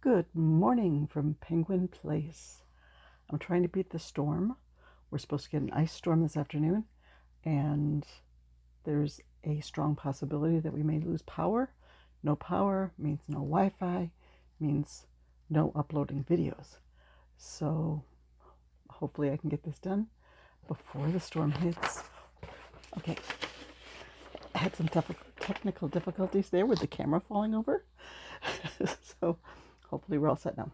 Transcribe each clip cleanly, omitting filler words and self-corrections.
Good morning from Penguin Place. I'm trying to beat the storm. We're supposed to get an ice storm this afternoon, and there's a strong possibility that we may lose power. No power means no Wi-Fi, means no uploading videos. So hopefully I can get this done before the storm hits. Okay, I had some technical difficulties there with the camera falling over. So hopefully we're all set now.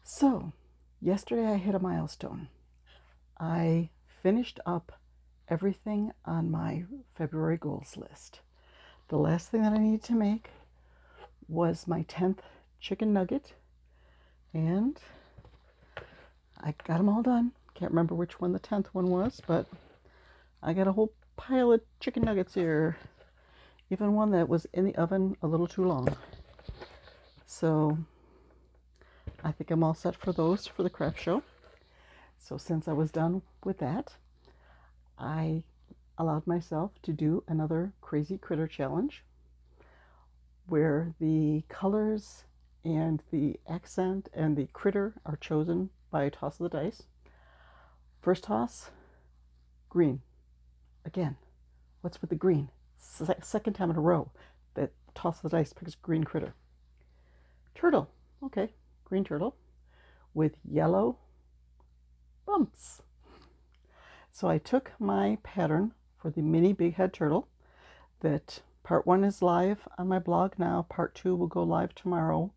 So yesterday I hit a milestone. I finished up everything on my February goals list. The last thing that I needed to make was my 10th chicken nugget, and I got them all done. Can't remember which one the 10th one was, but I got a whole pile of chicken nuggets here. Even one that was in the oven a little too long. So I think I'm all set for those for the craft show. So since I was done with that, I allowed myself to do another crazy critter challenge where the colors and the accent and the critter are chosen by a toss of the dice. First toss, green. Again, what's with the green? Second time in a row that toss of the dice picks green critter. Turtle. Okay, green turtle with yellow bumps. So I took my pattern for the mini big head turtle that part 1 is live on my blog now. Part 2 will go live tomorrow.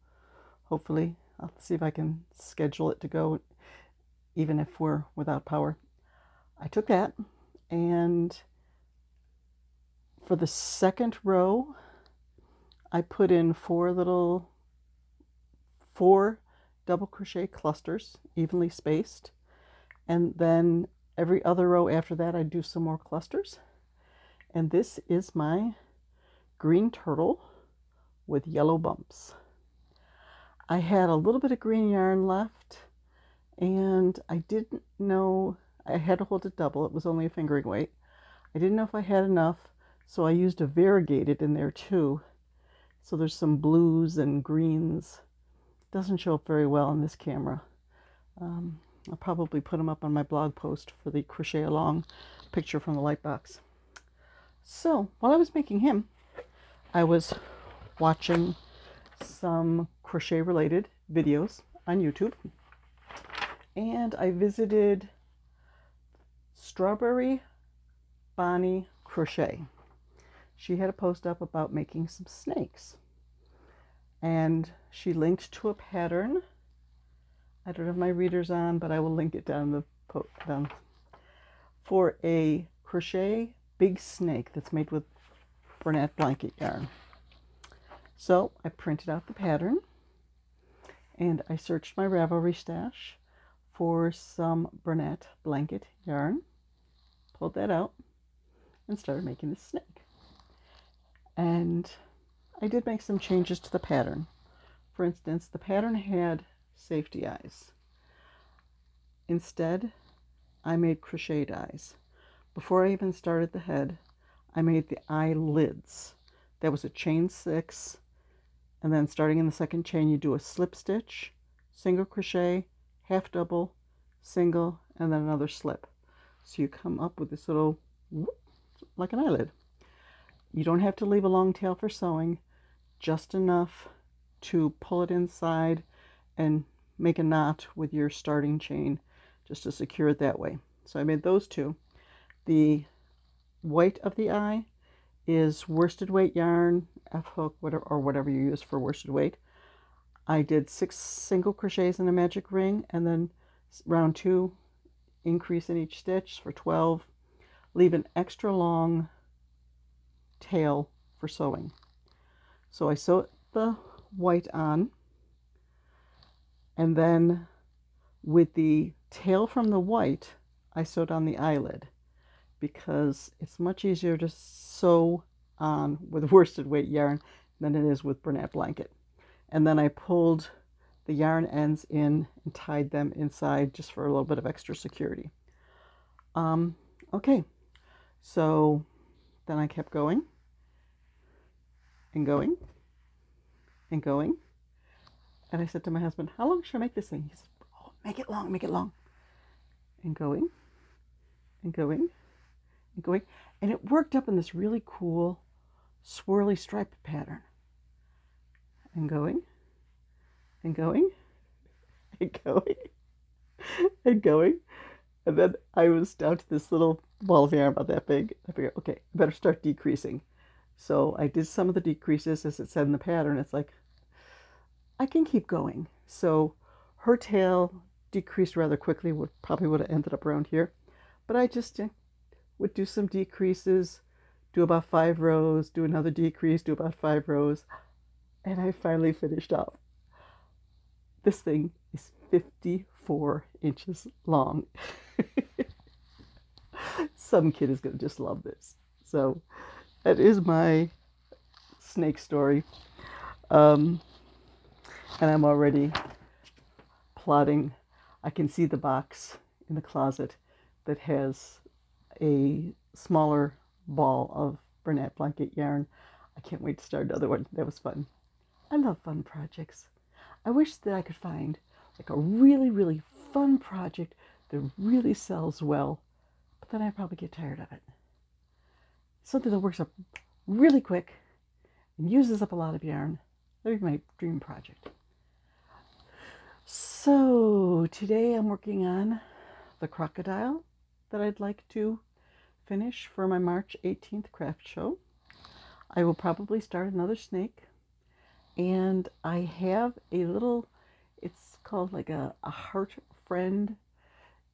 Hopefully, I'll see if I can schedule it to go even if we're without power. I took that, and for the second row, I put in four double crochet clusters, evenly spaced, and then every other row after that I do some more clusters. And this is my green turtle with yellow bumps. I had a little bit of green yarn left, and I didn't know, I had to hold it double, it was only a fingering weight. I didn't know if I had enough, so I used a variegated in there too. So there's some blues and greens. It doesn't show up very well on this camera. I'll probably put them up on my blog post for the crochet along picture from the Lightbox. So while I was making him, I was watching some crochet related videos on YouTube, and I visited Strawberry Bonnie Crochet. She had a post up about making some snakes, and she linked to a pattern. I don't have my readers on, but I will link it down for a crochet big snake that's made with Bernat blanket yarn. So I printed out the pattern, and I searched my Ravelry stash for some Bernat blanket yarn, pulled that out, and started making the snake. And I did make some changes to the pattern. For instance, the pattern had safety eyes. Instead, I made crocheted eyes. Before I even started the head, I made the eyelids. That was a chain 6, and then starting in the second chain, you do a slip stitch, single crochet, half double, single, and then another slip. So you come up with this little whoop, like an eyelid. You don't have to leave a long tail for sewing, just enough to pull it inside and make a knot with your starting chain just to secure it that way. So I made those two. The white of the eye is worsted weight yarn, F-hook, whatever you use for worsted weight. I did 6 single crochets in a magic ring, and then round 2, increase in each stitch for 12. Leave an extra long tail for sewing. So I sewed the white on, and then with the tail from the white, I sewed on the eyelid, because it's much easier to sew on with worsted weight yarn than it is with Bernat blanket. And then I pulled the yarn ends in and tied them inside just for a little bit of extra security. Okay, so then I kept going and going and going, And I said to my husband, how long should I make this thing? He said, oh, make it long, make it long. And going, and going, and going. And it worked up in this really cool swirly stripe pattern. And going, and going, and going, and going. And then I was down to this little ball of yarn about that big. I figured, okay, I better start decreasing. So I did some of the decreases as it said in the pattern. It's like, I can keep going. So her tail decreased rather quickly, probably would have ended up around here. But I just would do some decreases, do about 5 rows, do another decrease, do about 5 rows. And I finally finished up. This thing is 54 inches long. Some kid is going to just love this. So that is my snake story. And I'm already plotting. I can see the box in the closet that has a smaller ball of Bernat blanket yarn. I can't wait to start another one. That was fun. I love fun projects. I wish that I could find like a really, really fun project that really sells well, but then I'd probably get tired of it. Something that works up really quick and uses up a lot of yarn. That would be my dream project. So today I'm working on the crocodile that I'd like to finish for my March 18th craft show. I will probably start another snake. And I have a little, it's called like a heart friend.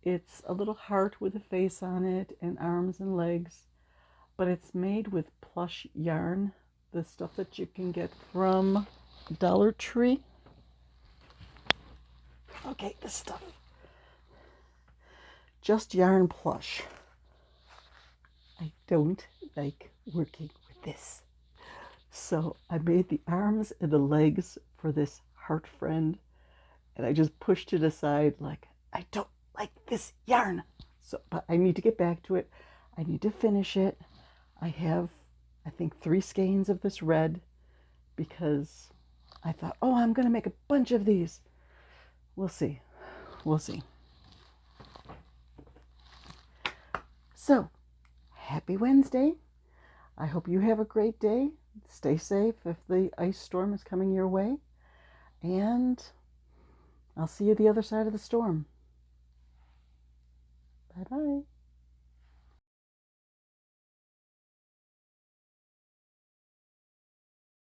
It's a little heart with a face on it and arms and legs. But it's made with plush yarn, the stuff that you can get from Dollar Tree. Okay, this stuff. Just yarn plush. I don't like working with this. So I made the arms and the legs for this heart friend, and I just pushed it aside like, I don't like this yarn. So, but I need to get back to it. I need to finish it. I have, I think, 3 skeins of this red because I thought, oh, I'm going to make a bunch of these. We'll see. We'll see. So, happy Wednesday. I hope you have a great day. Stay safe if the ice storm is coming your way. And I'll see you the other side of the storm. Bye-bye.